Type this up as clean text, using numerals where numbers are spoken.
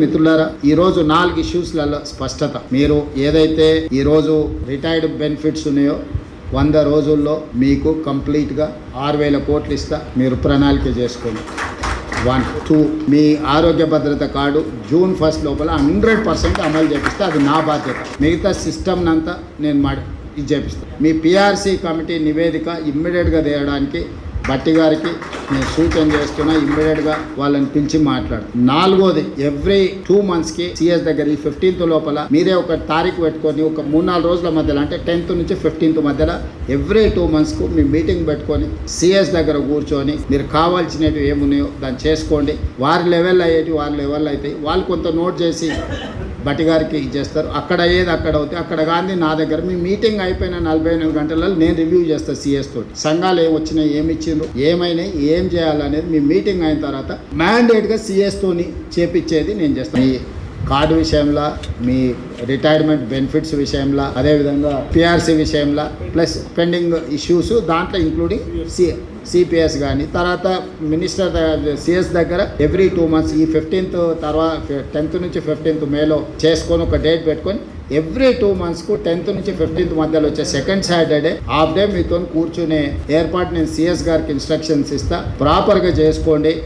మిత్రులారా, ఈ రోజు 4 ఇష్యూస్లలో స్పష్టత. మీరు ఏదైతే ఈ రోజు రిటైర్డ్ బెనిఫిట్స్ ఉన్నాయో 100 రోజుల్లో మీకు కంప్లీట్గా 6,000 కోట్లు ఇస్తా, మీరు ప్రణాళిక చేసుకోండి. 1, 2 మీ ఆరోగ్య భద్రత కార్డు జూన్ 1 లోపల 100% అమలు చేపిస్తే అది నా బాధ్యత. మిగతా సిస్టమ్ అంతా నేను ఇది చేపిస్తాను. మీ పిఆర్సీ కమిటీ నివేదిక ఇమ్మీడియట్గా తేయడానికి బట్టి గారికి నేను సూచన చేస్తున్నా, ఇమ్మీడియట్గా వాళ్ళని పిలిచి మాట్లాడు. 4వది, ఎవ్రీ 2 మంత్స్కి సిఎస్ దగ్గర ఈ 15th లోపల మీరే ఒక తారీఖు పెట్టుకొని ఒక 3-4 రోజుల మధ్యలో, అంటే 10th నుంచి 15th మధ్యలో ఎవ్రీ 2 మంత్స్కు మీ మీటింగ్ పెట్టుకొని సిఎస్ దగ్గర కూర్చొని మీరు కావాల్సినవి ఏమున్నాయో దాన్ని చేసుకోండి. వారి లెవెల్ అయ్యేటి వారి లెవెల్ అవుతాయి. వాళ్ళు కొంత నోట్ చేసి బట్టి గారికి ఇచ్చేస్తారు. అక్కడ అయ్యేది అక్కడ అవుతాయి. అక్కడ కానీ నా దగ్గర మీ మీటింగ్ అయిపోయిన 48 గంటలలో నేను రివ్యూ చేస్తాను సిఎస్ తోటి. సంఘాలు ఏమొచ్చినాయి, ఏమి ఇచ్చిండ్రు, ఏమైనాయి, ఏం చేయాలనేది మీ మీటింగ్ అయిన తర్వాత మ్యాండేట్గా సిఎస్ తోని చేపించేది నేను చేస్తాను. మీ కార్డు విషయంలో, మీ రిటైర్మెంట్ బెనిఫిట్స్ విషయంలో, అదేవిధంగా పిఆర్సీ విషయంలో, ప్లస్ పెండింగ్ ఇష్యూస్ దాంట్లో ఇంక్లూడింగ్ సిపిఎస్ కానీ, తర్వాత మినిస్టర్ సిఎస్ దగ్గర ఎవ్రీ 2 మంత్స్ ఈ 15th తర్వాత 10th నుంచి 15th మేలో చేసుకొని ఒక డేట్ పెట్టుకొని ఎవ్రీ 2 మంత్స్కు 10th నుంచి 15th మధ్యలో వచ్చే సెకండ్ సాటర్డే హాఫ్ డే మీతో కూర్చునే ఏర్పాటు నేను సిఎస్ గారికి ఇన్స్ట్రక్షన్స్ ఇస్తా. ప్రాపర్గా చేసుకోండి.